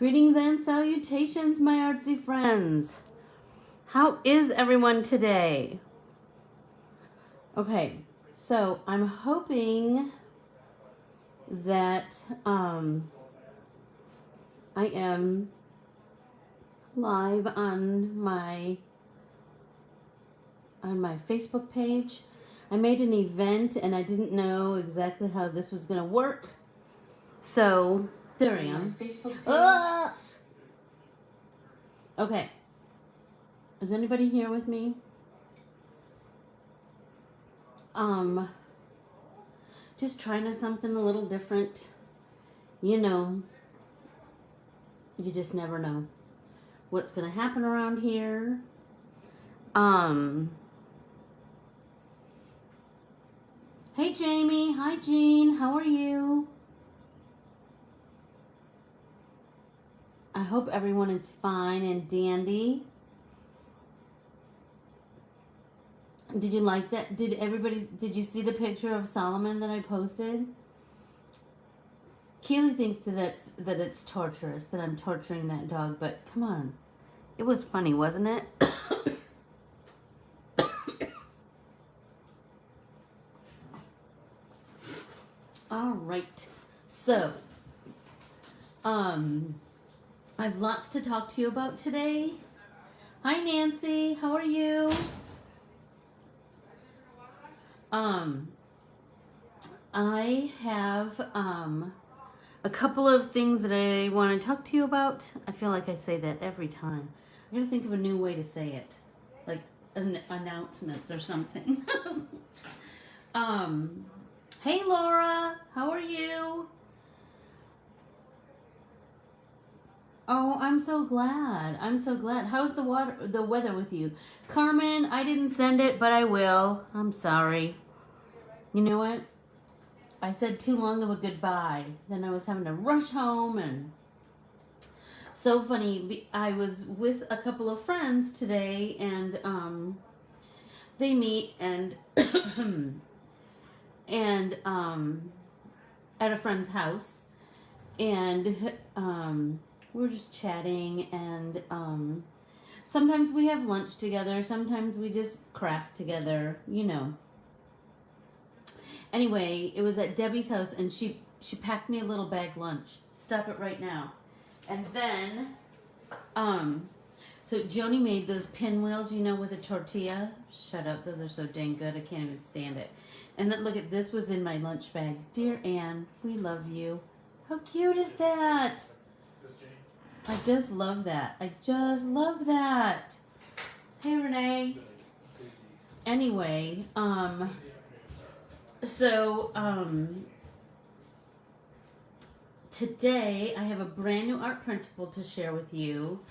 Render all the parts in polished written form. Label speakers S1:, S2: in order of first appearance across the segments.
S1: Greetings and salutations, my artsy friends. How is everyone today? Okay, so I'm hoping that I am live on my Facebook page. I made an event and I didn't know exactly how this was going to work. So there I am. Facebook page. Okay. Is anybody here with me? Just trying something a little different. You know, you just never know what's going to happen around here. Hey Jamie, hi Jean, how are you? I hope everyone is fine and dandy. Did you like that? Did you see the picture of Solomon that I posted? Keely thinks that it's torturous, that I'm torturing that dog, but come on. It was funny, wasn't it? All right. So, I have lots to talk to you about today. Hi Nancy, how are you? I have a couple of things that I want to talk to you about. I feel like I say that every time. I gotta think of a new way to say it, like announcements or something. Hey Laura, how are you? Oh, I'm so glad. I'm so glad. How's the weather with you? Carmen, I didn't send it, but I will. I'm sorry. You know what? I said too long of a goodbye. Then I was having to rush home and so funny. I was with a couple of friends today and they meet and and at a friend's house and we're just chatting and sometimes we have lunch together, sometimes we just craft together, you know. Anyway, it was at Debbie's house and she packed me a little bag lunch. Stop it right now. And then so Joni made those pinwheels, you know, with a tortilla. Shut up, those are so dang good, I can't even stand it. And then look at this was in my lunch bag. Dear Ann, we love you. How cute is that? I just love that. I just love that. Hey Renee. Anyway, so today I have a brand new art printable to share with you,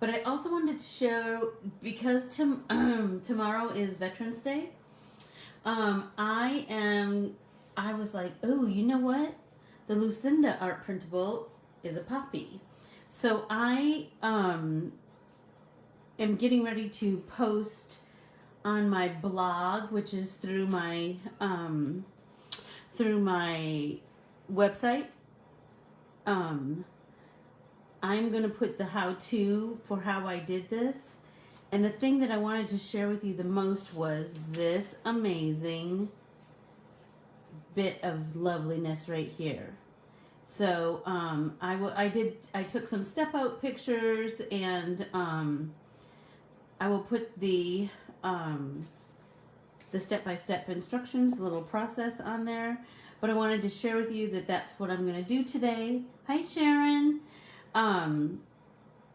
S1: but I also wanted to share because tomorrow is Veterans Day. I was like, oh, you know what? The Lucinda art printable is a poppy. So I am getting ready to post on my blog, which is through my website. I'm going to put the how-to for how I did this. And the thing that I wanted to share with you the most was this amazing bit of loveliness right here. So I took some step out pictures and I will put the step-by-step instructions, the little process on there. But I wanted to share with you that that's what I'm going to do today. Hi Sharon.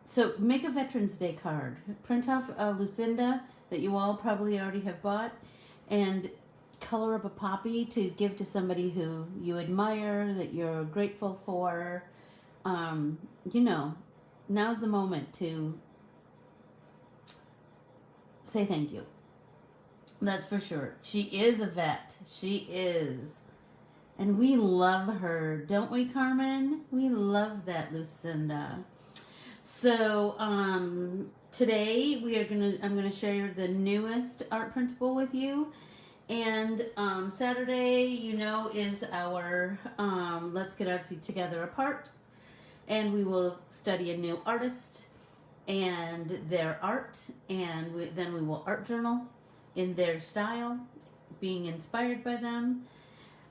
S1: So make a Veterans Day card. Print off a Lucinda that you all probably already have bought and color up a poppy to give to somebody who you admire, that you're grateful for. You know, now's the moment to say thank you. That's for sure. She is a vet. She is. And we love her, don't we, Carmen? We love that Lucinda. So today I'm gonna share the newest art printable with you. And Saturday, you know, is our Let's Get Artsy Together Apart and we will study a new artist and their art, and then we will art journal in their style, being inspired by them.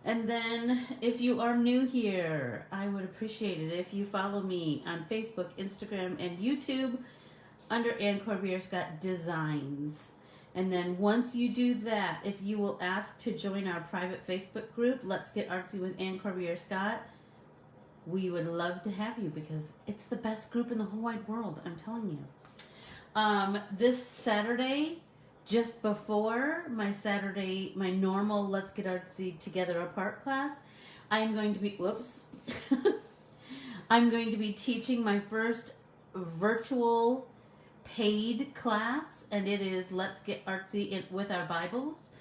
S1: And then if you are new here, I would appreciate it if you follow me on Facebook, Instagram, and YouTube under Ann Corbiere-Scott Designs. And then once you do that, if you will ask to join our private Facebook group, Let's Get Artsy with Ann Corbiere-Scott, we would love to have you because it's the best group in the whole wide world, I'm telling you. This Saturday, just before my normal Let's Get Artsy Together Apart class, I'm going to be, I'm going to be teaching my first virtual paid class, and it is Let's Get Artsy with our Bibles.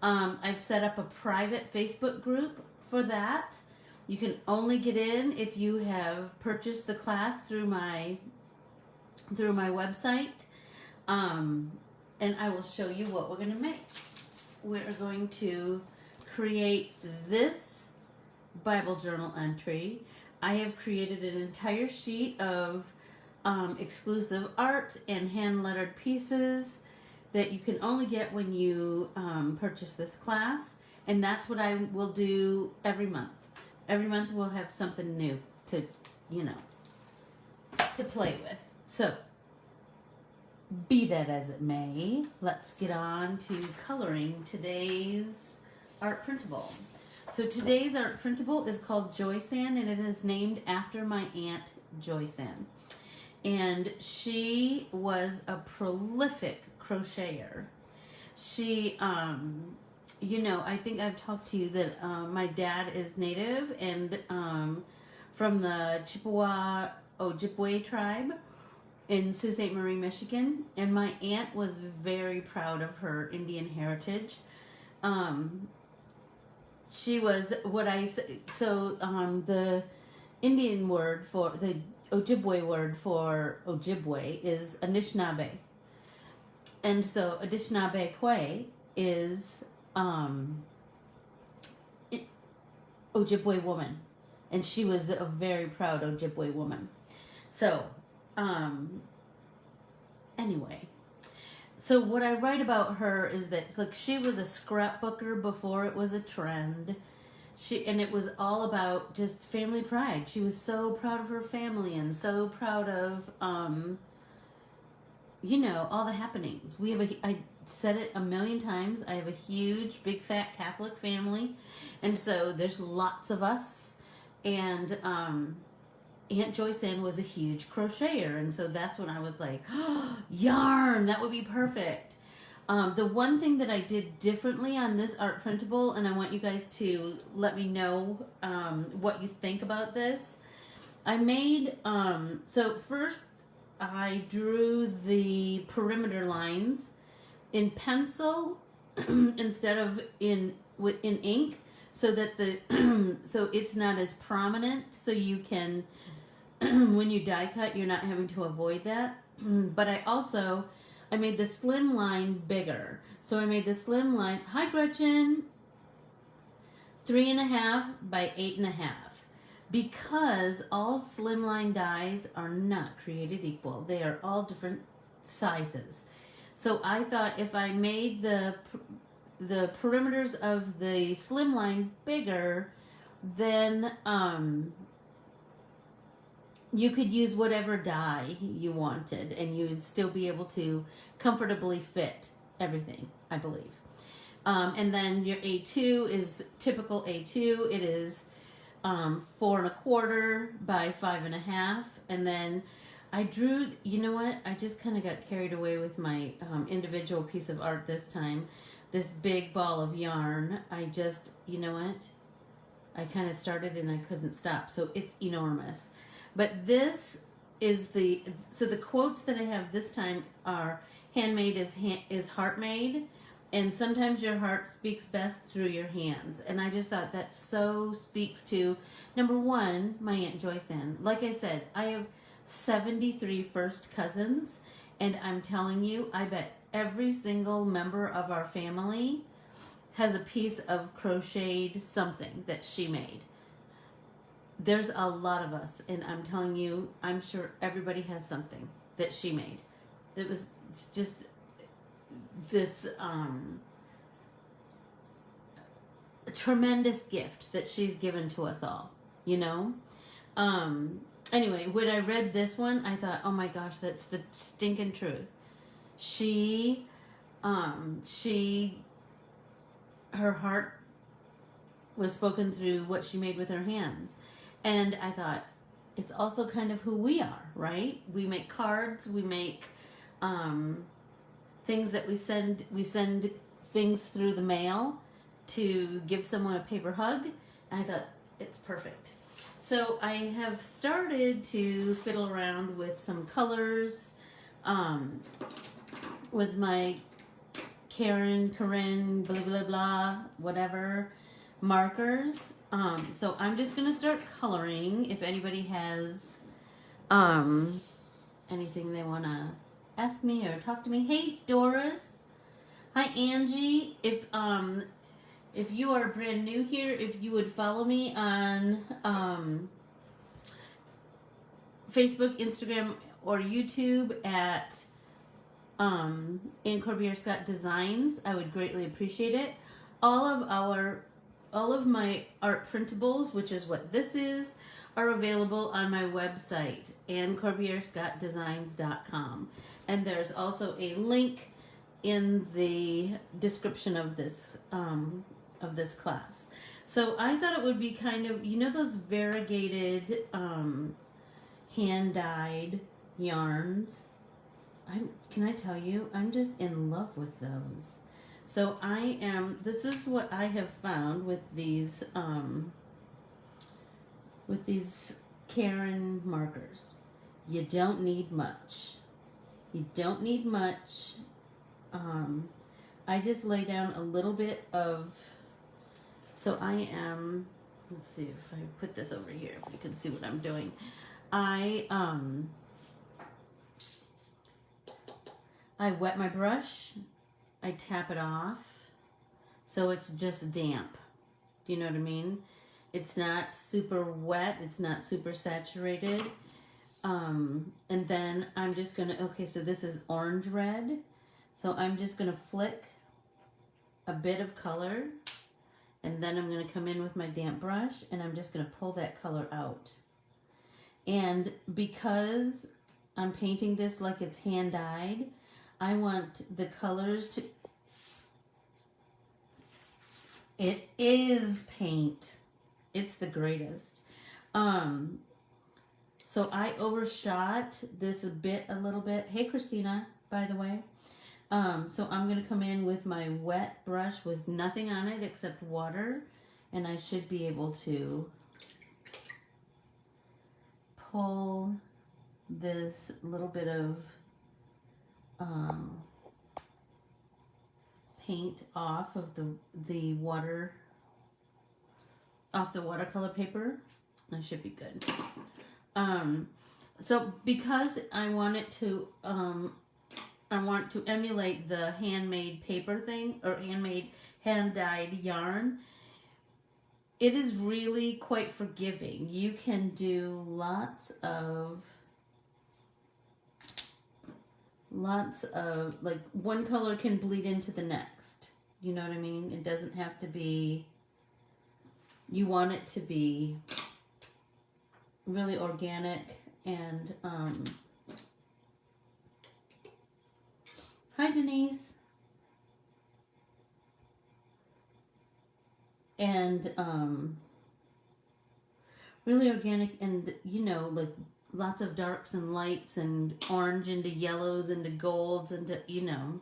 S1: I've set up a private Facebook group for that. You can only get in if you have purchased the class through my website. And I will show you what we're going to make. We're going to create this Bible journal entry. I have created an entire sheet of exclusive art and hand-lettered pieces that you can only get when you purchase this class. And that's what I will do every month. Every month we'll have something new to, to play with. So, be that as it may, let's get on to coloring today's art printable. So today's art printable is called Joyce Ann, and it is named after my Aunt Joyce Ann. And she was a prolific crocheter. She, I think I've talked to you that my dad is native and from the Chippewa Ojibwe tribe in Sault Ste. Marie, Michigan, and my aunt was very proud of her Indian heritage. She was the Indian word for the Ojibwe word for Ojibwe is Anishinaabe, and so Anishinaabe Kwe is Ojibwe woman, and she was a very proud Ojibwe woman. So anyway, so what I write about her is that she was a scrapbooker before it was a trend. And it was all about just family pride. She was so proud of her family and so proud of all the happenings. I said it a million times, I have a huge big fat Catholic family, and so there's lots of us, and Aunt Joyce Ann was a huge crocheter, and so that's when I was like, oh, yarn, that would be perfect. The one thing that I did differently on this art printable, and I want you guys to let me know what you think about this. I made, so first I drew the perimeter lines in pencil instead of in ink, so that so it's not as prominent, so you can when you die cut, you're not having to avoid that. But I made the slim line bigger. So I made the slim line, hi Gretchen, 3.5 by 8.5, because all slimline dies are not created equal. They are all different sizes. So I thought if I made the perimeters of the slimline bigger, then you could use whatever die you wanted, and you would still be able to comfortably fit everything, I believe. And then your A2 is typical A2. It is 4.25 by 5.5. And then I drew, you know what? I just kind of got carried away with my individual piece of art this time. This big ball of yarn. I just, you know what? I kind of started and I couldn't stop. So it's enormous. But this is so the quotes that I have this time are handmade is heart made, and sometimes your heart speaks best through your hands. And I just thought that so speaks to, number one, my Aunt Joyce Ann. Like I said, I have 73 first cousins, and I'm telling you, I bet every single member of our family has a piece of crocheted something that she made. there's a lot of us, and I'm telling you, I'm sure everybody has something that she made. It's just this tremendous gift that she's given to us all, you know? Anyway, when I read this one, I thought, oh my gosh, that's the stinking truth. Her heart was spoken through what she made with her hands. And I thought, it's also kind of who we are, right? We make cards, we make things that we send things through the mail to give someone a paper hug. And I thought, it's perfect. So I have started to fiddle around with some colors, with my Karin, blah, blah, blah, whatever, markers. So I'm just going to start coloring. If anybody has anything they want to ask me or talk to me. Hey, Doris. Hi, Angie. If you are brand new here, if you would follow me on Facebook, Instagram, or YouTube at Ann Corbiere-Scott Designs, I would greatly appreciate it. All of my art printables, which is what this is, are available on my website, Corbiere-Scott-Designs.com. And there's also a link in the description of this class. So I thought it would be kind of, you know, those variegated hand-dyed yarns. Can I tell you, I'm just in love with those. So this is what I have found with these Karin markers. You don't need much. You don't need much. I just lay down a little bit of, so let's see if I put this over here, if you can see what I'm doing. I wet my brush, I tap it off, so it's just damp. Do you know what I mean? It's not super wet, it's not super saturated. And then I'm just gonna, okay, so this is orange red. So I'm just gonna flick a bit of color, and then I'm gonna come in with my damp brush, and I'm just gonna pull that color out. And because I'm painting this like it's hand-dyed, I want the colors to, it is paint. It's the greatest. So I overshot this a little bit. Hey, Christina, by the way. So I'm going to come in with my wet brush with nothing on it except water, and I should be able to pull this little bit of paint off of the watercolor paper. That should be good. So because I want to emulate the handmade paper thing, or hand-dyed yarn, it is really quite forgiving. You can do lots of, like, one color can bleed into the next. You know what I mean? It doesn't have to be, you want it to be really organic and, hi, Denise. And really organic, and, you know, like lots of darks and lights and orange into yellows into golds into, you know.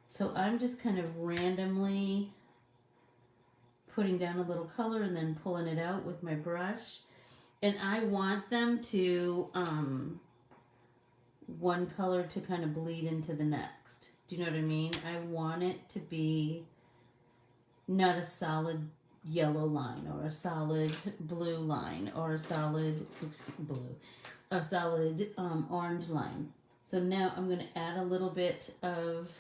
S1: So I'm just kind of randomly putting down a little color and then pulling it out with my brush. And I want them to, one color to kind of bleed into the next. Do you know what I mean? I want it to be not a solid yellow line or a solid blue line or a solid orange line. So now I'm going to add a little bit of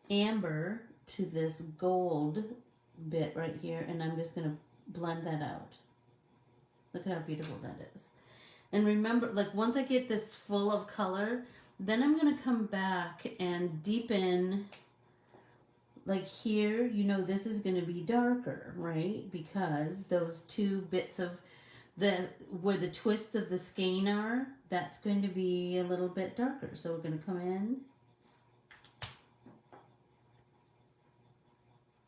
S1: amber to this gold bit right here, and I'm just going to blend that out. Look at how beautiful that is. And remember, like once I get this full of color, then I'm going to come back and deepen, like here, you know, this is going to be darker, right? Because those two bits of where the twists of the skein are, that's going to be a little bit darker. So we're going to come in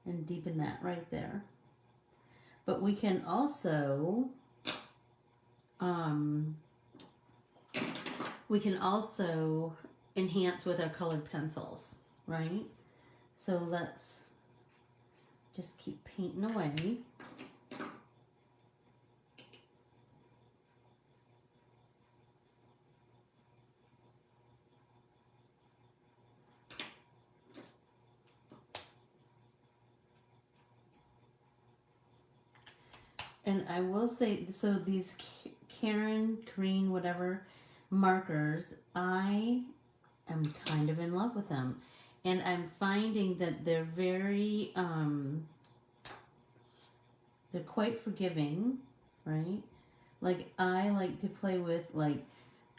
S1: and deepen that right there. But we can also enhance with our colored pencils, right? So let's just keep painting away. And I will say, so these Karin, whatever, markers, I am kind of in love with them. And I'm finding that they're very, they're quite forgiving, right? Like, I like to play with, like,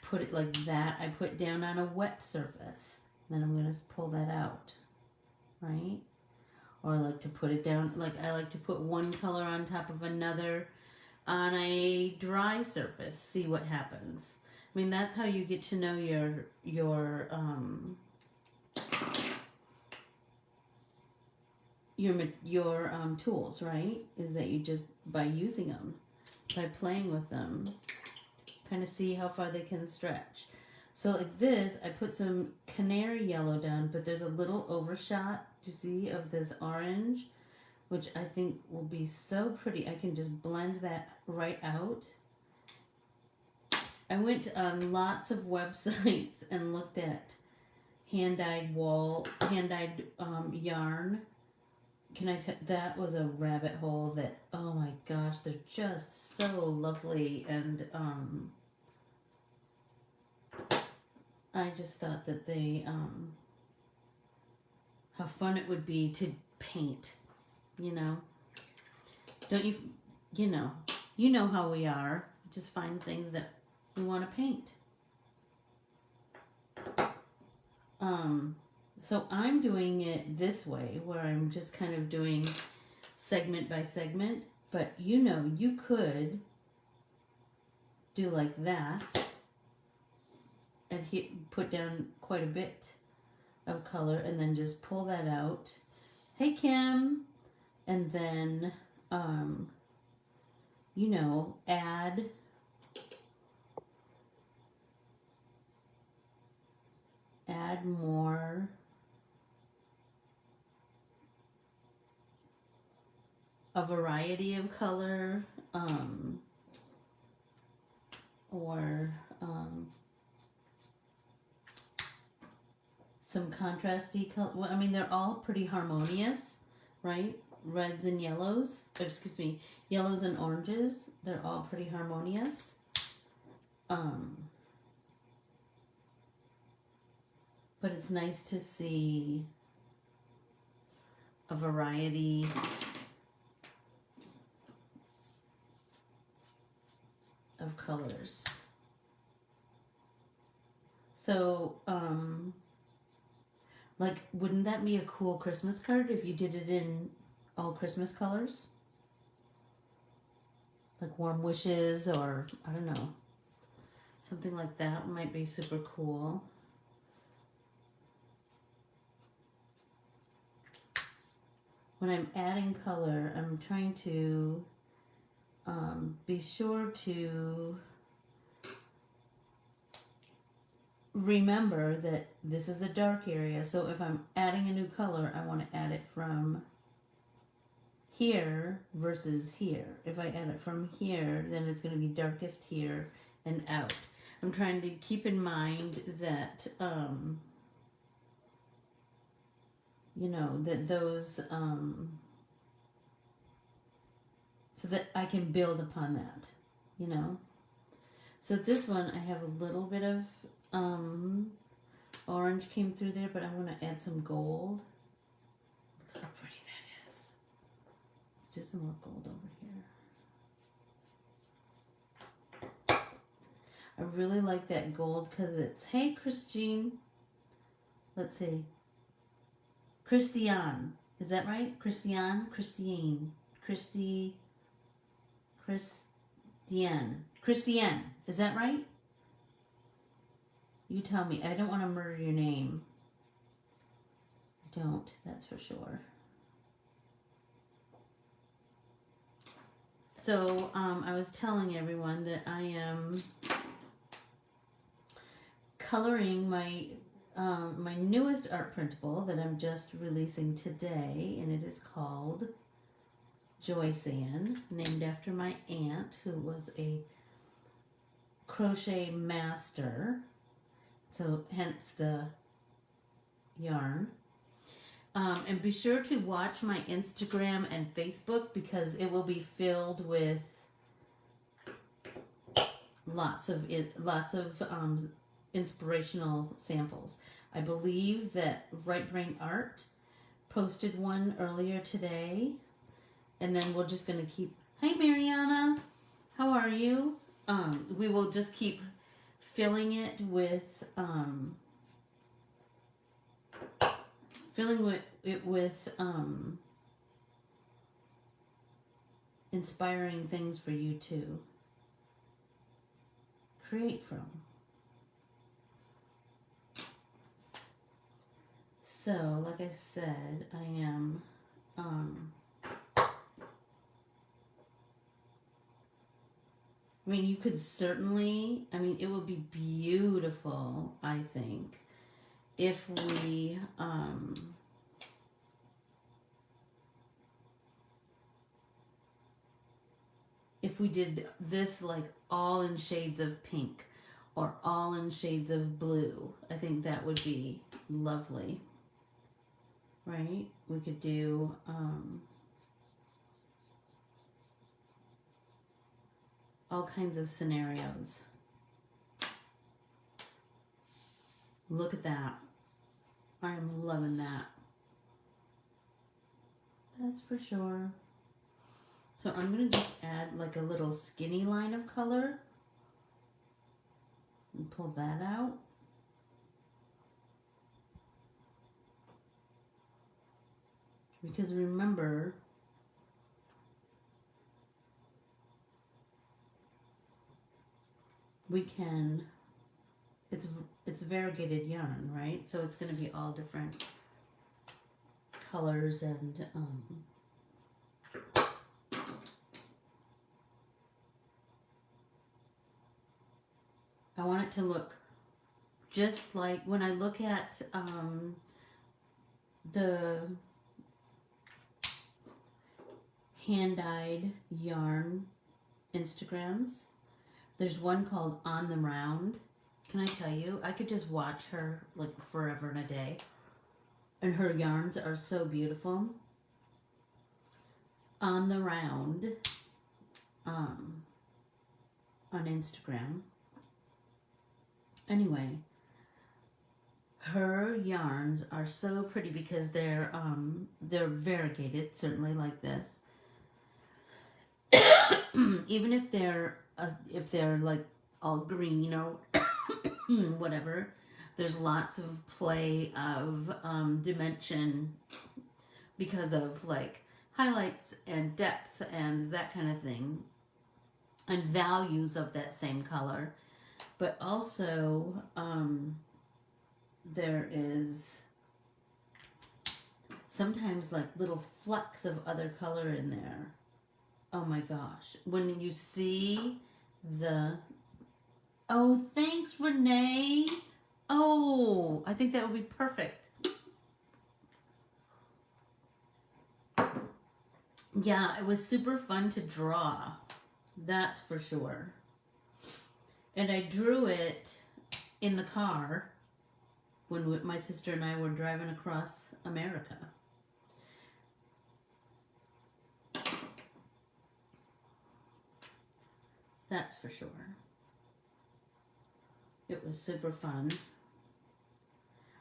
S1: put it like that. I put down on a wet surface. Then I'm going to pull that out, right? Or I like to put it down, like I like to put one color on top of another on a dry surface, see what happens. I mean, that's how you get to know your tools, right? Is that you just, by using them, by playing with them, kind of see how far they can stretch. So like this, I put some canary yellow down, but there's a little overshot, you see, of this orange, which I think will be so pretty. I can just blend that right out. I went on lots of websites and looked at hand-dyed yarn. That was a rabbit hole that, oh my gosh, they're just so lovely. And I just thought that they, how fun it would be to paint, you know. Don't you, you know how we are. Just find things that we want to paint. So I'm doing it this way, where I'm just kind of doing segment by segment, but you know, you could do like that and put down quite a bit of color and then just pull that out. Hey, Kim. And then, you know, add more a variety of color, or some contrasty color. Well, I mean, they're all pretty harmonious, right? Reds and yellows, excuse me, yellows and oranges, they're all pretty harmonious. But it's nice to see a variety of colors. So, like, wouldn't that be a cool Christmas card if you did it in all Christmas colors? Like warm wishes, or I don't know, something like that might be super cool. When I'm adding color, I'm trying to be sure to remember that this is a dark area. So if I'm adding a new color, I want to add it from here versus here. If I add it from here, then it's going to be darkest here and out. I'm trying to keep in mind that, you know, that those, so that I can build upon that, you know. So this one, I have a little bit of orange came through there, but I want to add some gold. Look how pretty that is. do some more gold over here. I really like that gold because it's, hey, Christine. Let's see. Christiane. Is that right? Christiane? Christiane. Christiane. Christiane. Is that right? You tell me. I don't want to murder your name. I don't. That's for sure. So, I was telling everyone that I am coloring my my newest art printable that I'm just releasing today, and it is called Joyce Ann, named after my aunt, who was a crochet master. So, hence the yarn. And be sure to watch my Instagram and Facebook because it will be filled with lots of inspirational samples. I believe that Right Brain Art posted one earlier today, and then we're just going to keep. Hi, Mariana, how are you? We will just keep filling it with inspiring things for you to create from. So, like I said, I am I mean, you could certainly, I mean, it would be beautiful, I think, if we did this like all in shades of pink or all in shades of blue. I think that would be lovely, right? We could do all kinds of scenarios. Look at that. I'm loving that. That's for sure. So I'm going to just add like a little skinny line of color and pull that out. Because remember, we can, it's variegated yarn, right? So it's going to be all different colors and I want it to look just like when I look at the hand-dyed yarn Instagrams. There's one called On the Round. Can I tell you, I could just watch her like forever and a day. And her yarns are so beautiful. On the Round on Instagram. Anyway, her yarns are so pretty because they're variegated, certainly like this. Even if they're like all green or whatever, there's lots of play of dimension because of like highlights and depth and that kind of thing, and values of that same color. But also, there is sometimes like little flecks of other color in there. Oh my gosh. When you see the... Oh, thanks, Renee. Oh, I think that would be perfect. Yeah, it was super fun to draw. That's for sure. And I drew it in the car when my sister and I were driving across America. That's for sure. It was super fun.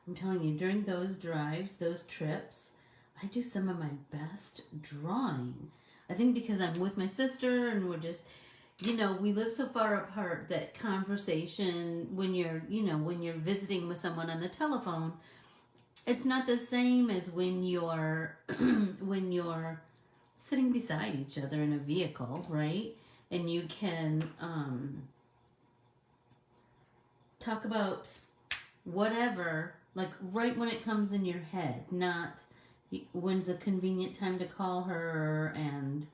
S1: I'm telling you, during those drives, those trips, I do some of my best drawing. I think because I'm with my sister and we're just, you know, we live so far apart that conversation when you're, you know, when you're visiting with someone on the telephone, it's not the same as when you're when you're sitting beside each other in a vehicle, right? And you can talk about whatever, like right when it comes in your head, not when's a convenient time to call her, and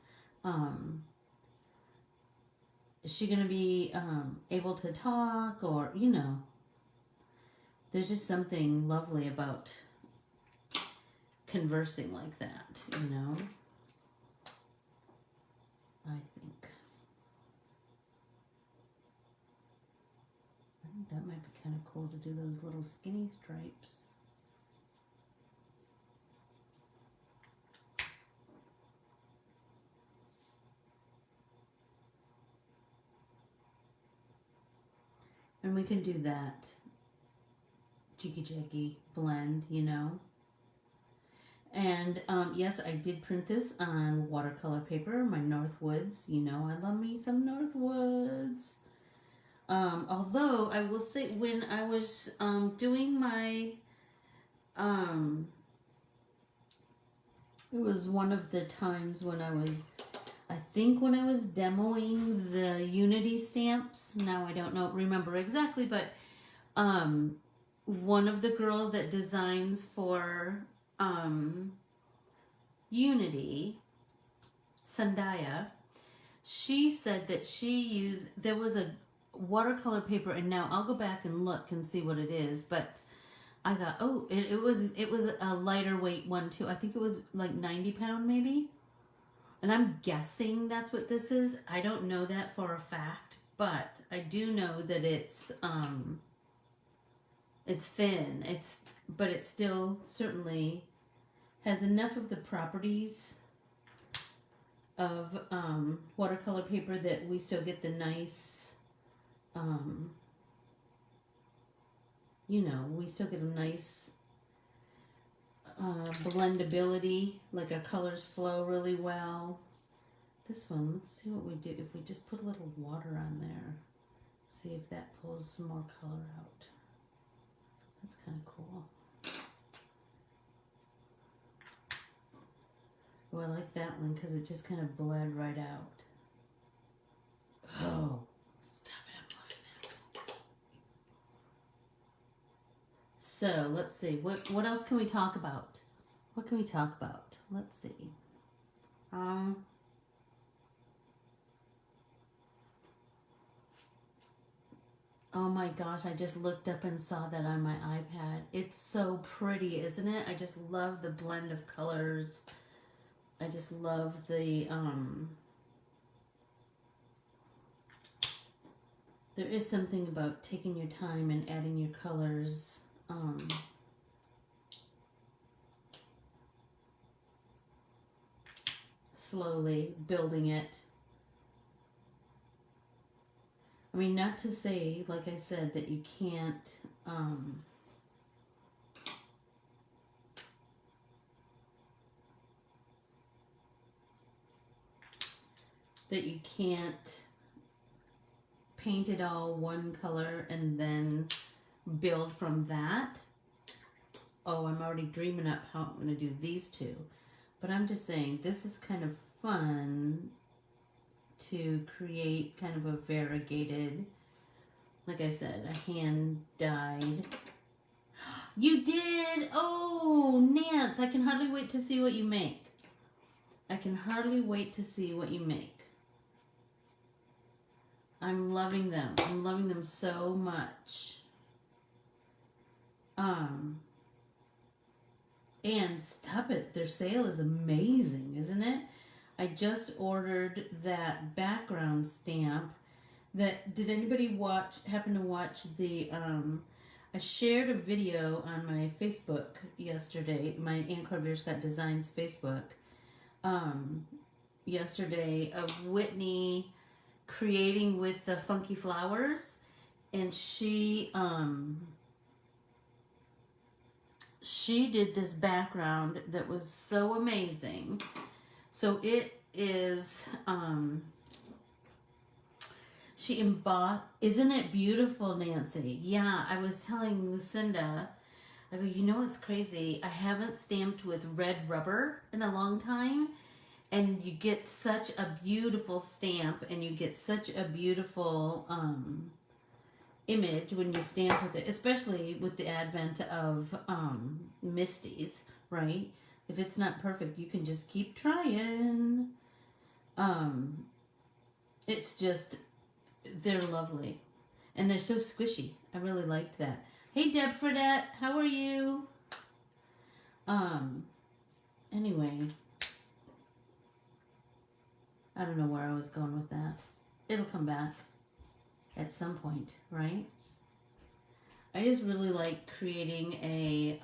S1: is she going to be able to talk, or, you know, there's just something lovely about conversing like that, you know, I think that might be kind of cool to do those little skinny stripes. And we can do that jiggy blend, you know. And yes, I did print this on watercolor paper, my Northwoods. You know, I love me some Northwoods. Although I will say, when I was doing my, it was one of the times when I was, I think when I was demoing the Unity stamps. Now I don't remember exactly, but one of the girls that designs for Unity, Sandaya, she said that she used, there was a watercolor paper, and now I'll go back and look and see what it is, but I thought, oh, it was a lighter weight one too. I think it was like 90 pound maybe. And I'm guessing that's what this is. I don't know that for a fact, but I do know that it's thin. But it still certainly has enough of the properties of watercolor paper that we still get the nice, you know, we still get a nice blendability, like our colors flow really well. This one, let's see what we do if we just put a little water on there. See if that pulls some more color out. That's kind of cool. Oh, I like that one because it just kind of bled right out. Oh, stop it, I'm loving that. So let's see, what else can we talk about? What can we talk about? Let's see. Oh my gosh, I just looked up and saw that on my iPad. It's so pretty, isn't it? I just love the blend of colors. I just love the, there is something about taking your time and adding your colors. Slowly building it. I mean, not to say, like I said, that you can't, paint it all one color and then build from that. Oh, I'm already dreaming up how I'm going to do these two. But I'm just saying, this is kind of fun to create kind of a variegated, like I said, a hand-dyed. You did! Oh, Nance, I can hardly wait to see what you make. I can hardly wait to see what you make. I'm loving them. I'm loving them so much. And stop it. Their sale is amazing, isn't it? I just ordered that background stamp. Did anybody happen to watch the, I shared a video on my Facebook yesterday, my Ann Corbiere-Scott Designs Facebook, yesterday, of Whitney creating with the funky flowers, and she did this background that was so amazing. So it is, she embossed, isn't it beautiful, Nancy? Yeah, I was telling Lucinda, I go, you know what's crazy? I haven't stamped with red rubber in a long time, and you get such a beautiful stamp, and you get such a beautiful image when you stamp with it, especially with the advent of Misty's, right? If it's not perfect, you can just keep trying. It's just, they're lovely. And they're so squishy. I really liked that. Hey, Deb Fredette, how are you? Anyway, I don't know where I was going with that. It'll come back at some point, right? I just really like creating a,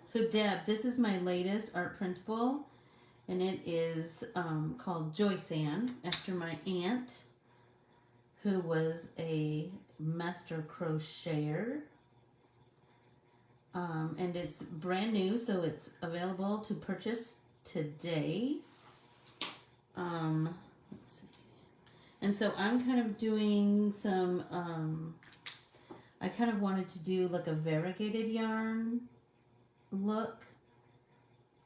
S1: so Deb, this is my latest art printable, and it is called Joyce Ann, after my aunt, who was a master crocheter. And it's brand new, so it's available to purchase today. Let's see. And so I'm kind of doing some, I kind of wanted to do like a variegated yarn look.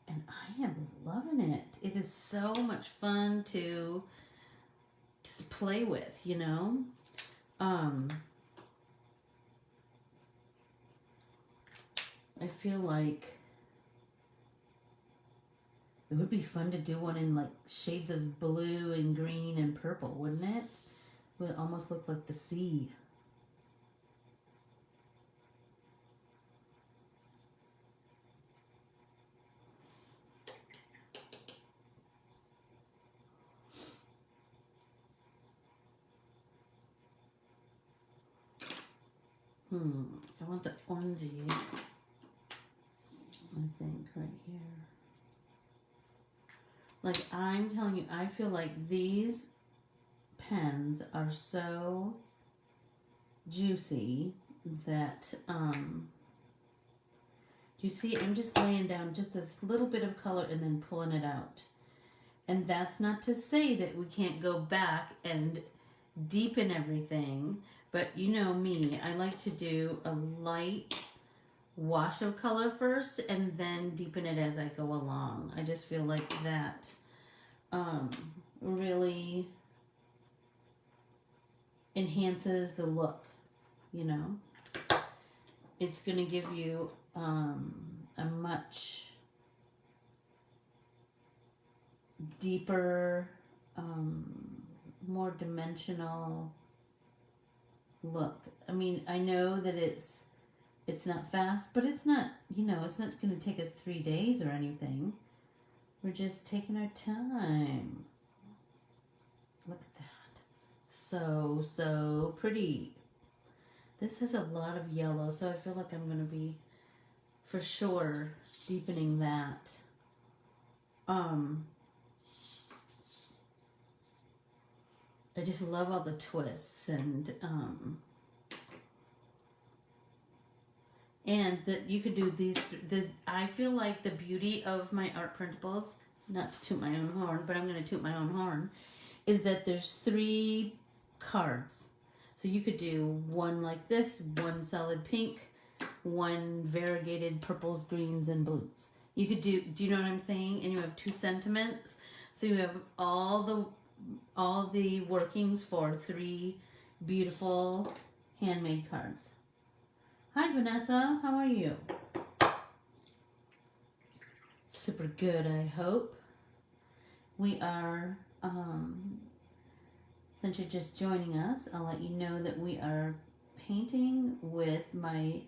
S1: And I am loving it. It is so much fun to just play with, you know? I feel like it would be fun to do one in like shades of blue and green and purple, wouldn't it? It would almost look like the sea. I want the orangey, I think, right here. Like, I'm telling you, I feel like these pens are so juicy that, you see, I'm just laying down just a little bit of color and then pulling it out. And that's not to say that we can't go back and deepen everything, but you know me, I like to do a light wash of color first and then deepen it as I go along. I just feel like that really enhances the look, you know. It's going to give you a much deeper, more dimensional look. I mean, I know that it's not fast, but it's not, you know, it's not going to take us 3 days or anything. We're just taking our time. Look at that. So, so pretty. This has a lot of yellow, so I feel like I'm going to be, for sure, deepening that. I just love all the twists and that you could do these. I feel like the beauty of my art printables, not to toot my own horn, but I'm going to toot my own horn, is that there's 3 cards. So you could do one like this, one solid pink, one variegated purples, greens, and blues. You could do you know what I'm saying? And you have 2 sentiments. So you have all the workings for 3 beautiful handmade cards. Hi, Vanessa. How are you? Super good, I hope. We are, since you're just joining us, I'll let you know that we are painting with my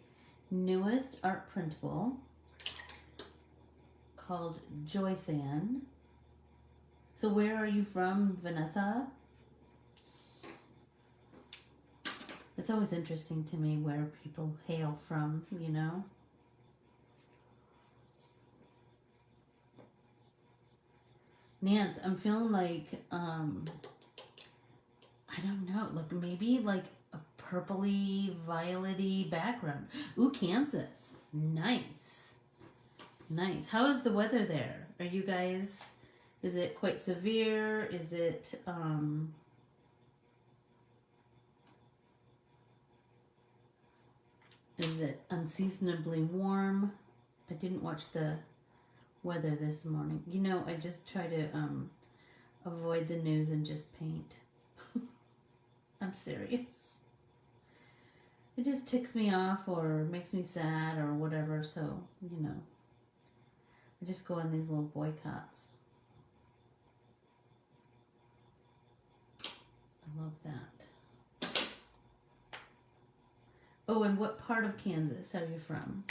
S1: newest art printable called Joyce Ann. So where are you from, Vanessa? It's always interesting to me where people hail from, you know? Nance, I'm feeling like, I don't know, like maybe like a purpley, violet-y background. Ooh, Kansas. Nice. Nice. How is the weather there? Are you guys Is it quite severe? Is it unseasonably warm? I didn't watch the weather this morning. You know, I just try to avoid the news and just paint. I'm serious. It just ticks me off or makes me sad or whatever, so, you know, I just go on these little boycotts. I love that. Oh, and what part of Kansas are you from?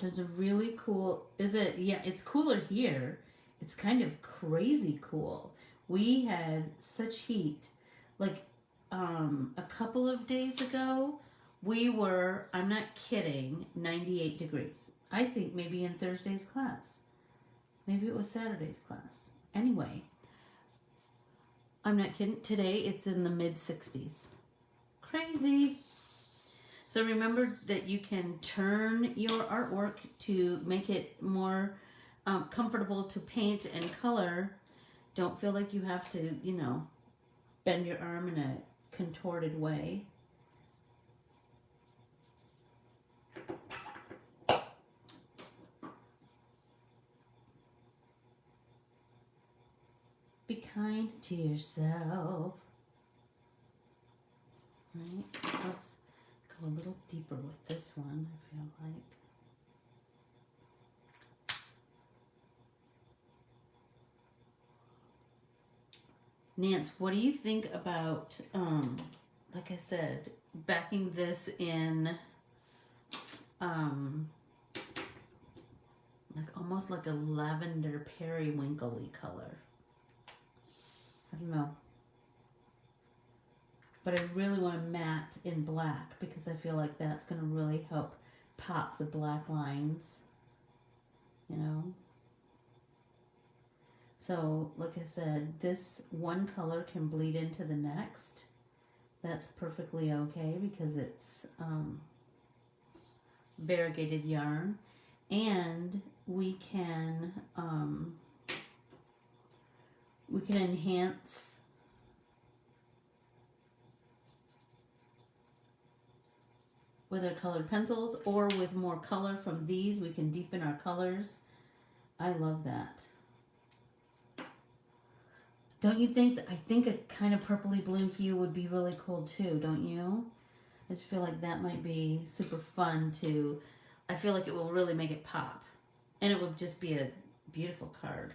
S1: There's a really cool, yeah, it's cooler here. It's kind of crazy cool. We had such heat. Like, a couple of days ago, we were, I'm not kidding, 98 degrees. I think maybe in Thursday's class. Maybe it was Saturday's class. Anyway, I'm not kidding. Today, it's in the mid-60s. Crazy. So remember that you can turn your artwork to make it more comfortable to paint and color. Don't feel like you have to, you know, bend your arm in a contorted way. Be kind to yourself. Right? So let's go a little deeper with this one, I feel like. Nance, what do you think about, like I said, backing this in, like almost like a lavender periwinkle-y color? I don't know. But I really want to matte in black because I feel like that's going to really help pop the black lines, you know? So, like I said, this one color can bleed into the next. That's perfectly okay because it's variegated yarn. And we can enhance with our colored pencils, or with more color from these, we can deepen our colors. I love that. Don't you think I think a kind of purpley blue hue would be really cool too, don't you? I just feel like that might be super fun to, I feel like it will really make it pop. And it would just be a beautiful card.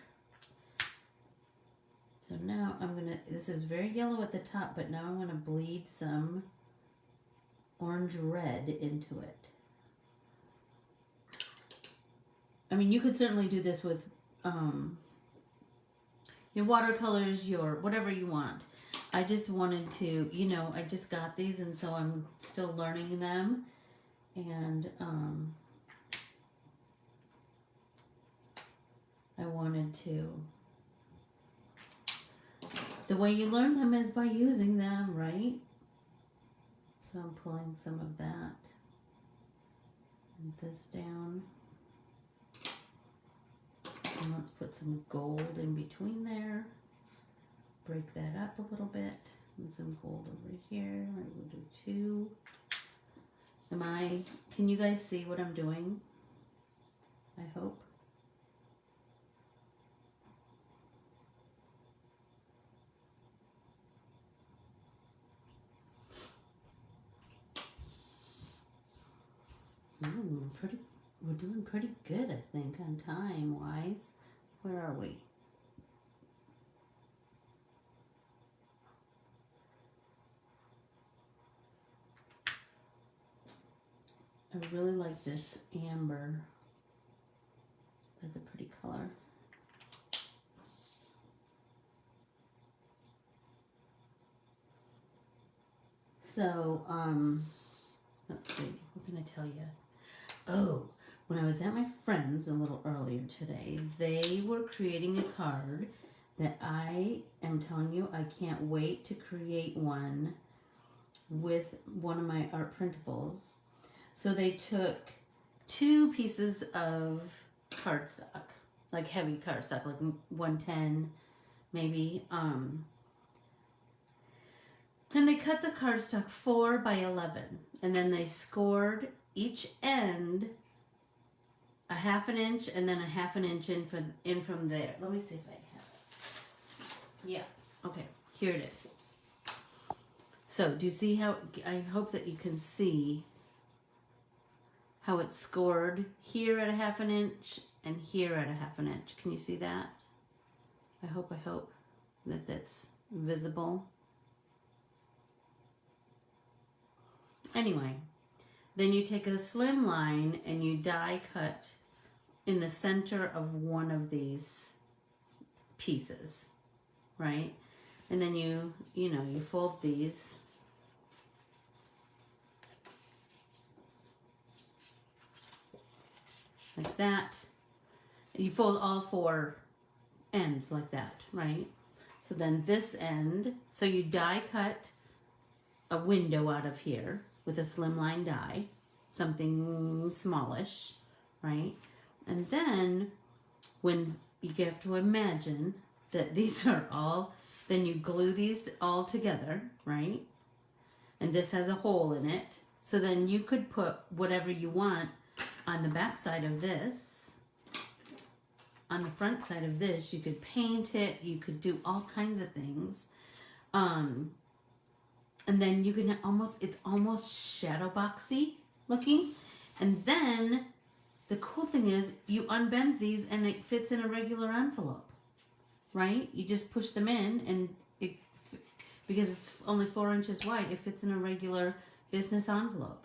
S1: So now I'm gonna, this is very yellow at the top, but now I'm gonna bleed some orange red into it. I mean, you could certainly do this with your watercolors, your whatever you want. I just wanted to, you know, I just got these and so I'm still learning them. And I wanted to, the way you learn them is by using them, right? So I'm pulling some of that and this down. And let's put some gold in between there. Break that up a little bit. And some gold over here. I will do two. Can you guys see what I'm doing? I hope. We're doing pretty good, I think, on time-wise. Where are we? I really like this amber. That's a pretty color. So, let's see, what can I tell you? Oh, when I was at my friend's a little earlier today, they were creating a card that I am telling you, I can't wait to create one with one of my art printables. So they took two pieces of cardstock, like heavy cardstock, like 110 maybe. And they cut the cardstock 4 by 11, and then they scored each end a 1/2 inch, and then a 1/2 inch in from there. Let me see if I have it. Yeah. Okay. Here it is. So do you see how? I hope that you can see how it's scored here at a 1/2 inch and here at a 1/2 inch. Can you see that? I hope that that's visible. Anyway, then you take a slim line and you die cut in the center of one of these pieces, right? And then you fold these. Like that. You fold all 4 ends like that, right? So then this end, so you die cut a window out of here with a slimline die, something smallish, right? And then when you have to imagine that these are all, then you glue these all together, right? And this has a hole in it. So then you could put whatever you want on the back side of this. On the front side of this, you could paint it, you could do all kinds of things. And then you can it's almost shadow boxy looking. And then the cool thing is you unbend these and it fits in a regular envelope, right? You just push them in and because it's only 4 inches wide, it fits in a regular business envelope.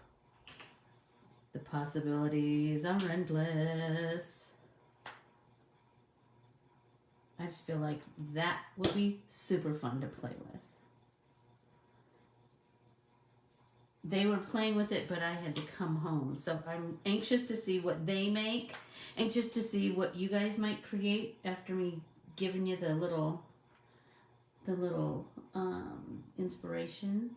S1: The possibilities are endless. I just feel like that would be super fun to play with. They were playing with it, but I had to come home. So I'm anxious to see what they make. Anxious to see what you guys might create after me giving you the little inspiration.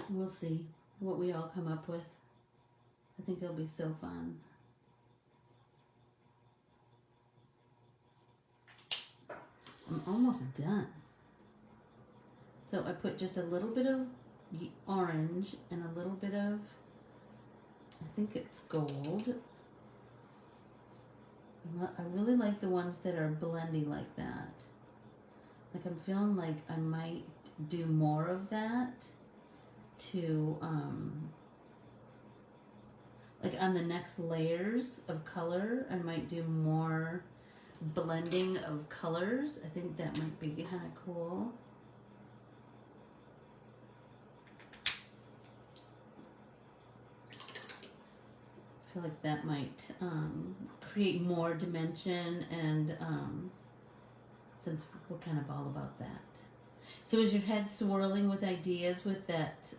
S1: We'll see what we all come up with. I think it'll be so fun. I'm almost done. So I put just a little bit of orange and a little bit of, I think it's gold. I really like the ones that are blendy like that. Like I'm feeling like I might do more of that to, like on the next layers of color, I might do more blending of colors. I think that might be kind of cool. I feel like that might create more dimension, and since we're kind of all about that. So is your head swirling with ideas with that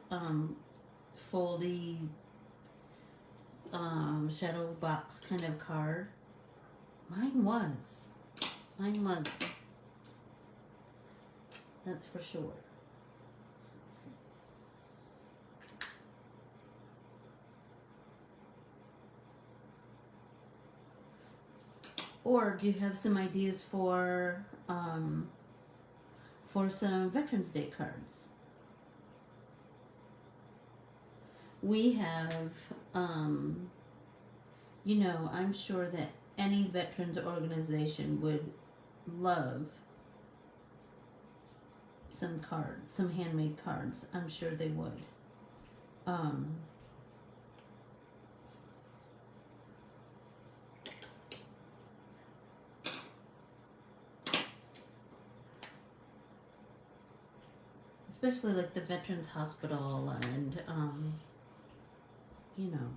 S1: foldy shadow box kind of card? Mine was. That's for sure. Let's see. Or do you have some ideas for some Veterans Day cards? We have, you know, I'm sure that any veterans organization would love some cards, some handmade cards. I'm sure they would. Especially like the Veterans Hospital and, you know,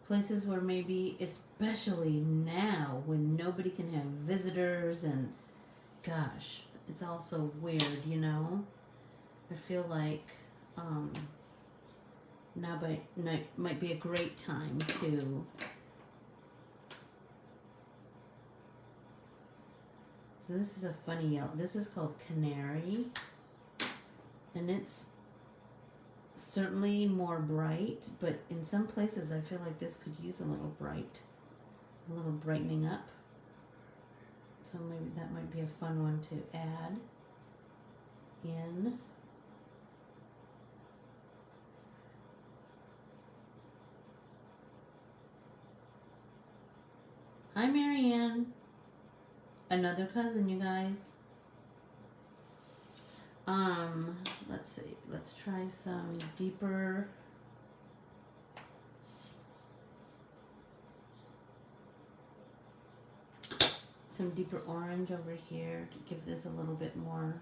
S1: places where maybe, especially now when nobody can have visitors and, gosh, it's all so weird, you know? I feel like now might be a great time to so this is a funny yellow. This is called Canary. And it's certainly more bright, but in some places I feel like this could use a little brightening up. So maybe that might be a fun one to add in. Hi, Marianne. Another cousin, you guys. Let's see. Let's try some deeper. Some deeper orange over here to give this a little bit more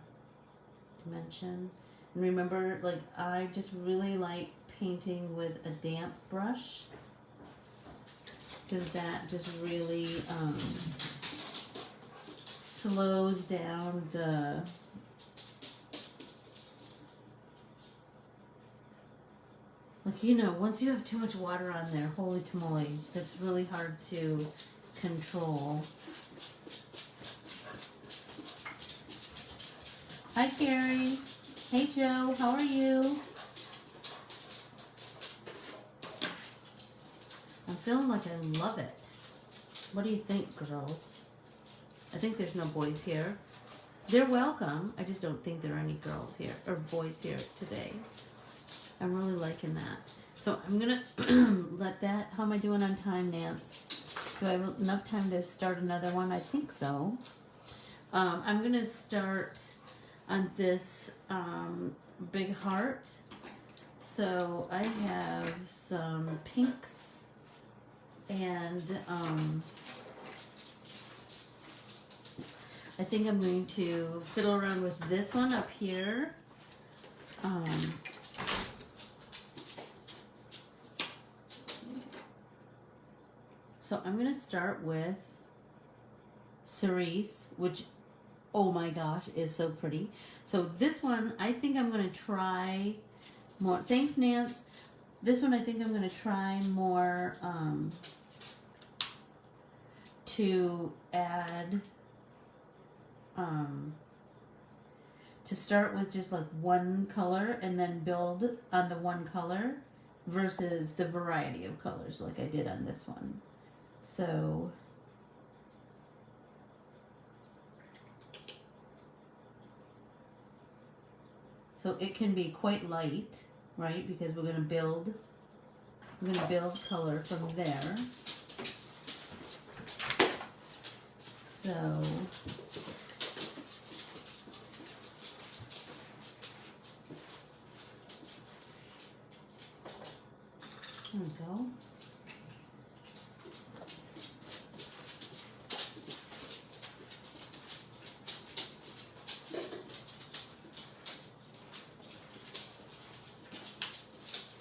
S1: dimension. And remember, like, I just really like painting with a damp brush, because that just really slows down the once you have too much water on there, holy tamale, that's really hard to control. Hi, Carrie. Hey, Joe. How are you? I'm feeling like I love it. What do you think, girls? I think there's no boys here. They're welcome. I just don't think there are any girls here or boys here today. I'm really liking that. So I'm going to let that... How am I doing on time, Nance? Do I have enough time to start another one? I think so. I'm going to start on this big heart. So I have some pinks and I think I'm going to fiddle around with this one up here. So I'm going to start with Cerise, which, oh my gosh, is so pretty. So this one, I think I'm going to try more. Thanks, Nance. This one, I think I'm going to try more to add, to start with just like one color and then build on the one color versus the variety of colors like I did on this one. So it can be quite light, right? Because we're going to build color from there. So there we go.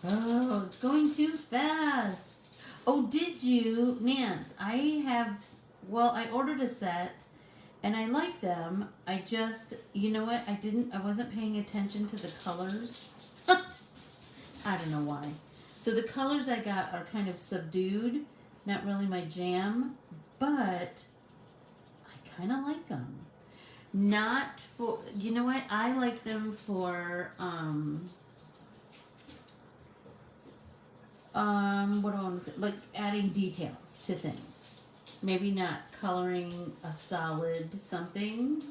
S1: Oh, it's going too fast. Oh, did you, Nance? I ordered a set and I like them. I just, you know what? I wasn't paying attention to the colors. I don't know why. So the colors I got are kind of subdued, not really my jam, but I kind of like them. Not for, you know what? I like them for, what do I want to say? Like adding details to things. Maybe not coloring a solid something.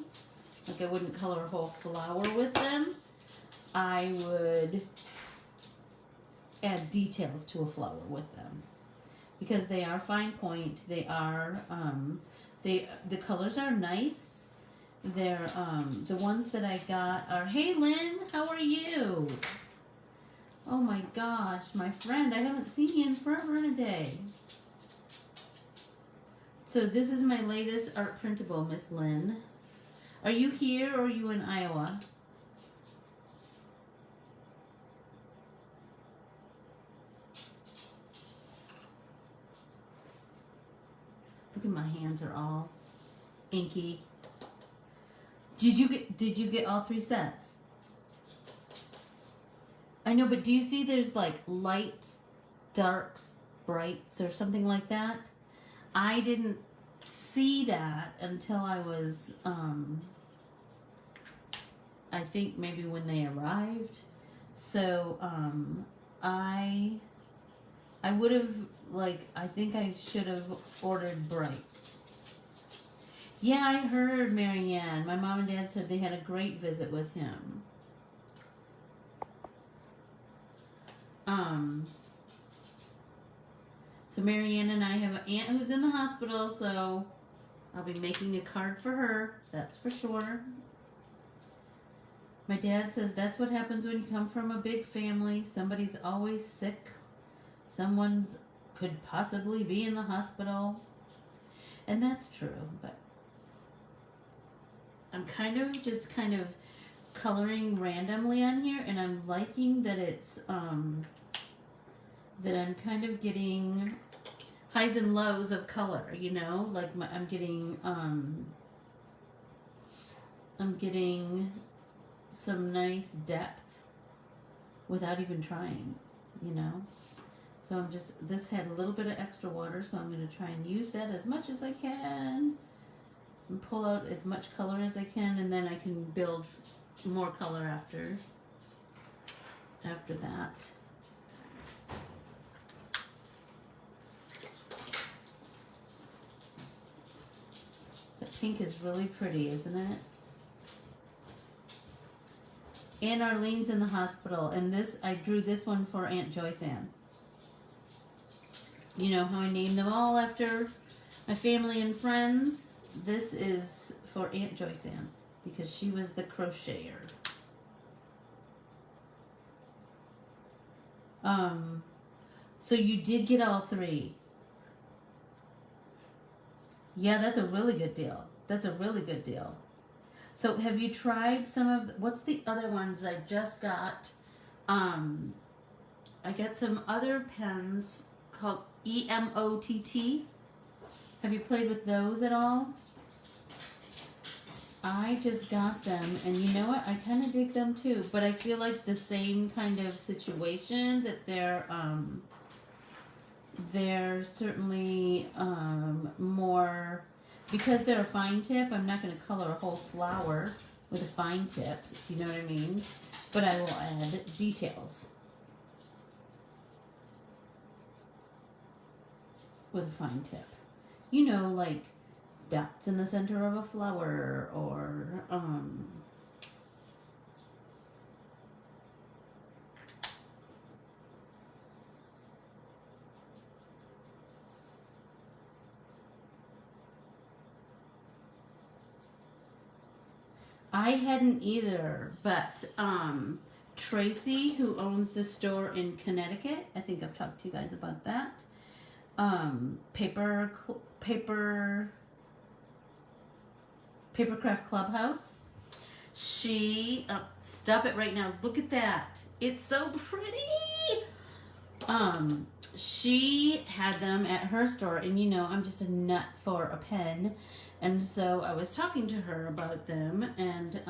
S1: Like I wouldn't color a whole flower with them. I would add details to a flower with them. Because they are fine point. They are, the colors are nice. They're, the ones that I got are, hey Lynn, how are you? Oh my gosh, my friend, I haven't seen you in forever and a day. So this is my latest art printable, Miss Lynn. Are you here or are you in Iowa? Look at my hands are all inky. Did you get all 3 sets? I know, but do you see there's like lights, darks, brights, or something like that? I didn't see that until I was, I think maybe when they arrived. So I would have, like, I think I should have ordered bright. Yeah, I heard, Marianne. My mom and dad said they had a great visit with him. So Marianne and I have an aunt who's in the hospital, so I'll be making a card for her, that's for sure. My dad says that's what happens when you come from a big family. Somebody's always sick. Someone's could possibly be in the hospital. And that's true, but I'm kind of coloring randomly on here, and I'm liking that it's that I'm kind of getting highs and lows of color, you know, like I'm getting some nice depth without even trying, you know. So I'm just, this had a little bit of extra water, so I'm going to try and use that as much as I can and pull out as much color as I can, and then I can build more color after that. The pink is really pretty, isn't it? Aunt Arlene's in the hospital, and this, I drew this one for Aunt Joyce Ann. You know how I named them all after my family and friends? This is for Aunt Joyce Ann, because she was the crocheter. So you did get all three. Yeah, that's a really good deal. That's a really good deal. So have you tried some of what's the other ones I just got? I got some other pens called EMOTT. Have you played with those at all? I just got them, and you know what? I kind of dig them too, but I feel like the same kind of situation, that they're certainly more, because they're a fine tip. I'm not going to color a whole flower with a fine tip, if you know what I mean, but I will add details with a fine tip. You know, like dots in the center of a flower, or I hadn't either, but Tracy, who owns the store in Connecticut, I think I've talked to you guys about that. Papercraft Clubhouse. She, stop it right now. Look at that. It's so pretty. She had them at her store, and you know, I'm just a nut for a pen. And so I was talking to her about them, and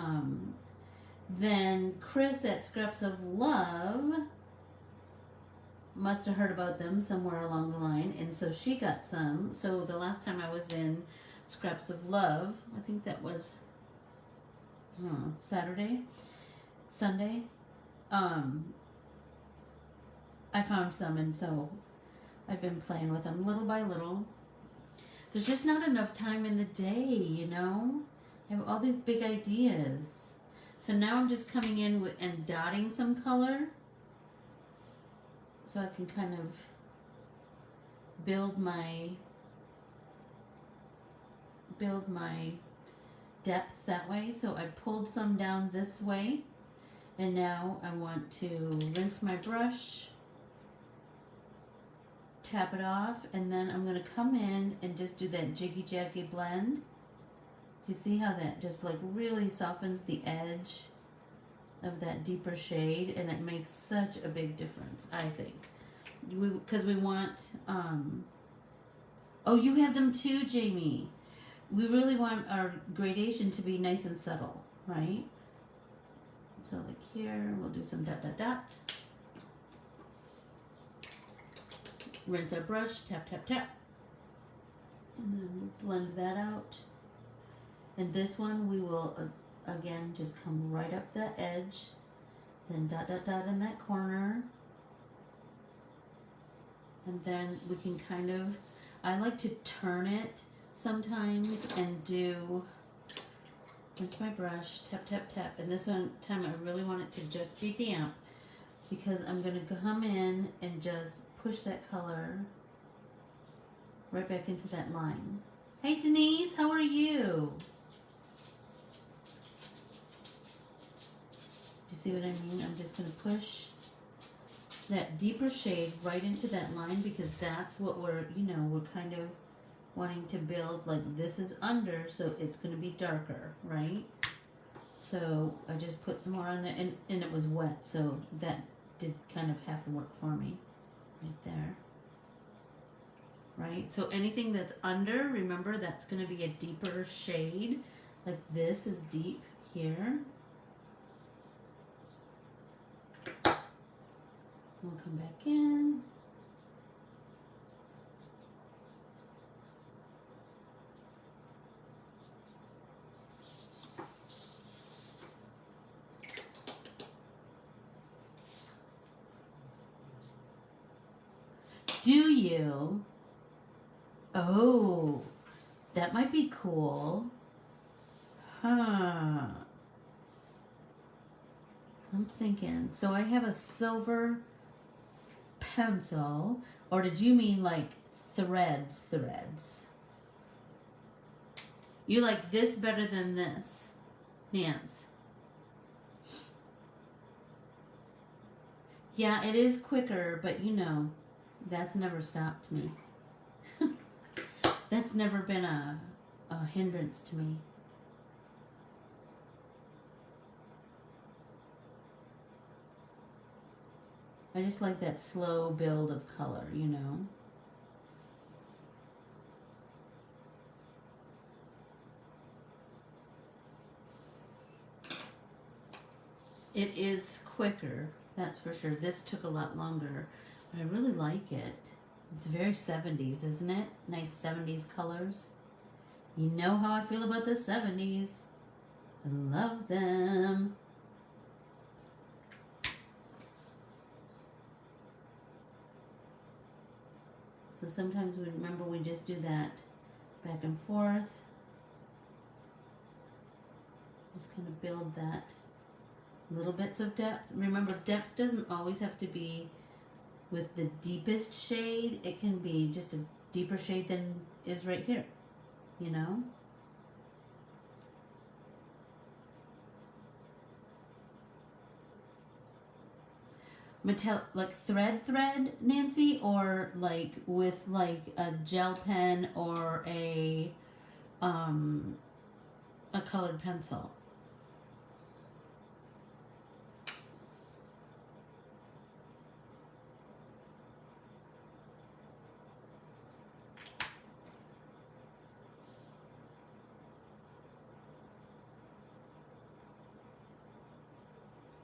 S1: then Chris at Scraps of Love must have heard about them somewhere along the line, and so she got some. So the last time I was in Scraps of Love, I think that was Sunday, I found some, and so I've been playing with them little by little. There's just not enough time in the day, you know? I have all these big ideas. So now I'm just coming in with and dotting some color, so I can kind of build my depth that way. So I pulled some down this way, and now I want to rinse my brush, tap it off, and then I'm going to come in and just do that jiggy-jaggy blend. Do you see how that just like really softens the edge of that deeper shade, and it makes such a big difference, I think. Because we want, oh, you have them too, Jamie. We really want our gradation to be nice and subtle, right? So like here, we'll do some dot, dot, dot. Rinse our brush, tap, tap, tap. And then we'll blend that out. And this one, we will, again, just come right up that edge Then dot, dot, dot in that corner. And then we can kind of, I like to turn it sometimes and do, that's my brush, tap, tap, tap. And this one time I really want it to just be damp because I'm going to come in and just push that color right back into that line. Hey Denise, how are you? Do you see what I mean? I'm just going to push that deeper shade right into that line because that's what we're, you know, we're kind of wanting to build. Like this is under, so it's going to be darker, right? So I just put some more on there, and it was wet, so that did kind of half the work for me right there. Right? So anything that's under, remember that's going to be a deeper shade. Like this is deep here. We'll come back in. Do you? Oh, that might be cool. Huh. I'm thinking. So I have a silver pencil, or did you mean like threads? You like this better than this, Nance? Yeah, it is quicker, but you know, that's never stopped me. That's never been a hindrance to me. I just like that slow build of color, you know. It is quicker, that's for sure. This took a lot longer, but I really like it. It's very 70s, isn't it? Nice 70s colors. You know how I feel about the 70s. I love them. So sometimes we remember we just do that back and forth. Just kind of build that little bits of depth. Remember, depth doesn't always have to be with the deepest shade. It can be just a deeper shade than is right here, you know? Metallic, like thread, Nancy, or like with like a gel pen or a colored pencil.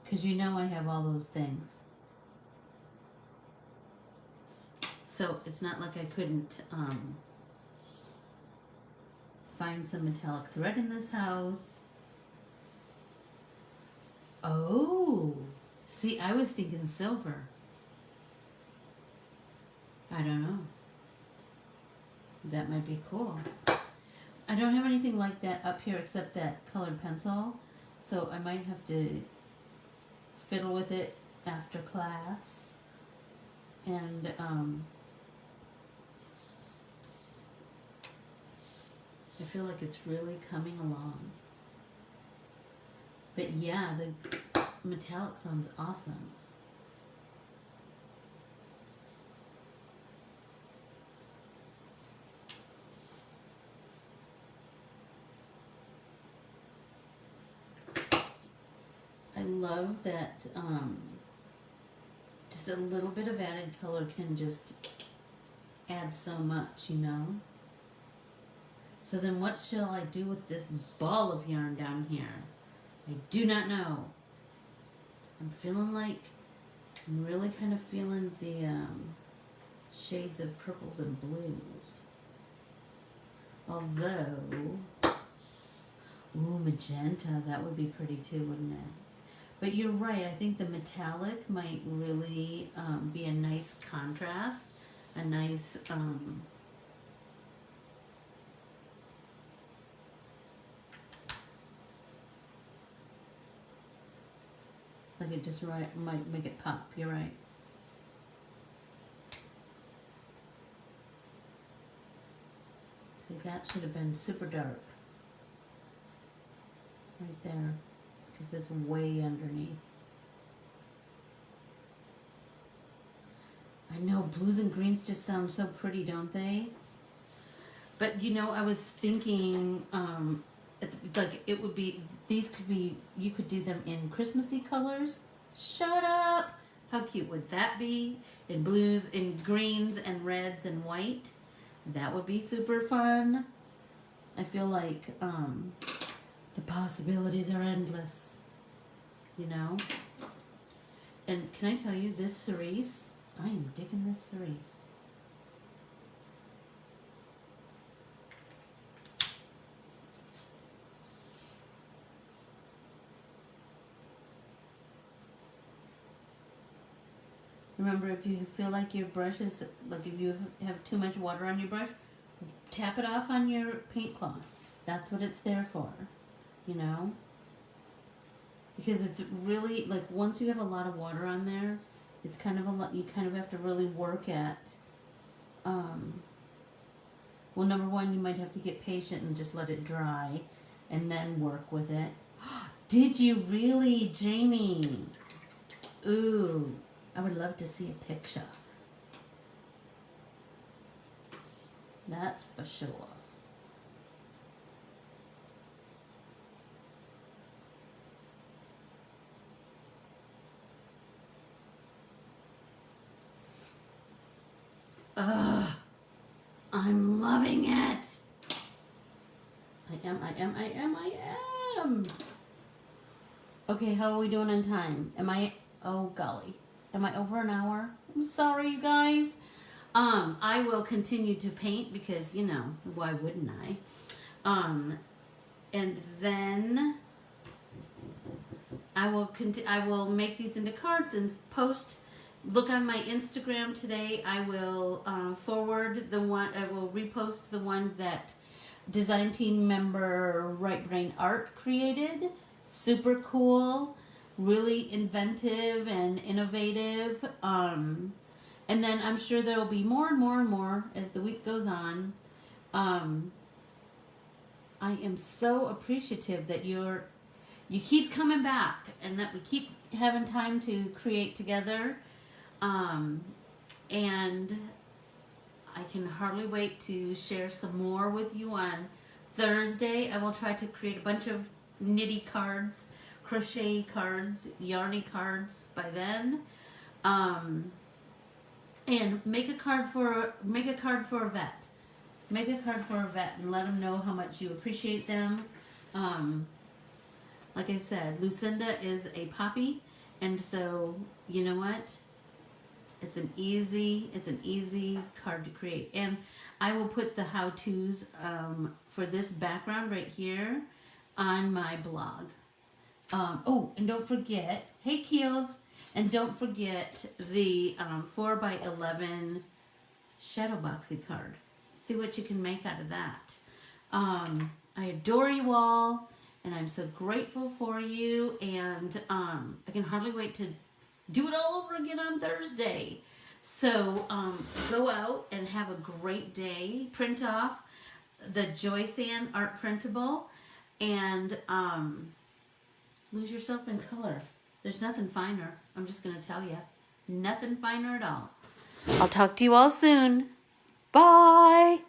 S1: Because you know I have all those things. So it's not like I couldn't find some metallic thread in this house. Oh, see, I was thinking silver. I don't know. That might be cool. I don't have anything like that up here except that colored pencil, so I might have to fiddle with it after class. And I feel like it's really coming along. But yeah, the metallic sounds awesome. I love that just a little bit of added color can just add so much, you know? So then what shall I do with this ball of yarn down here? I do not know. I'm feeling like, I'm really kind of feeling the shades of purples and blues. Although, ooh, magenta, that would be pretty too, wouldn't it? But you're right. I think the metallic might really be a nice contrast, a nice like it just might make it pop. You're right. See, that should have been super dark right there, because it's way underneath. I know, blues and greens just sound so pretty, don't they? But you know, I was thinking, like it would be, these could be, you could do them in Christmassy colors. Shut up! How cute would that be? In blues, in greens and reds and white. That would be super fun. I feel like the possibilities are endless, you know? And can I tell you, this cerise, I am digging this cerise. Remember, if you feel like your brush is, like if you have too much water on your brush, tap it off on your paint cloth. That's what it's there for, you know? Because it's really, like, once you have a lot of water on there, it's kind of a lot, you kind of have to really work at, well, number one, you might have to get patient and just let it dry and then work with it. Did you really, Jamie? Ooh. I would love to see a picture. That's for sure. Ugh, I'm loving it. I am. Okay, how are we doing on time? Oh golly. Am I over an hour? I'm sorry, you guys. I will continue to paint because, you know, why wouldn't I? And then I will make these into cards and post. Look on my Instagram today. I will forward the one. I will repost the one that design team member Right Brain Art created. Super cool. Really inventive and innovative. And then I'm sure there will be more and more and more as the week goes on. I am so appreciative that you keep coming back and that we keep having time to create together. And I can hardly wait to share some more with you on Thursday. I will try to create a bunch of nitty cards, crochet cards, yarny cards by then, and make a card for a vet. Make a card for a vet and let them know how much you appreciate them. Like I said, Lucinda is a poppy, and so you know what? It's an easy card to create, and I will put the how-tos for this background right here on my blog. Oh, and don't forget, hey Keels, and don't forget the 4x11 shadow boxy card. See what you can make out of that. I adore you all, and I'm so grateful for you, and I can hardly wait to do it all over again on Thursday. So go out and have a great day. Print off the Joyce Ann art printable, and lose yourself in color. There's nothing finer. I'm just going to tell you. Nothing finer at all. I'll talk to you all soon. Bye.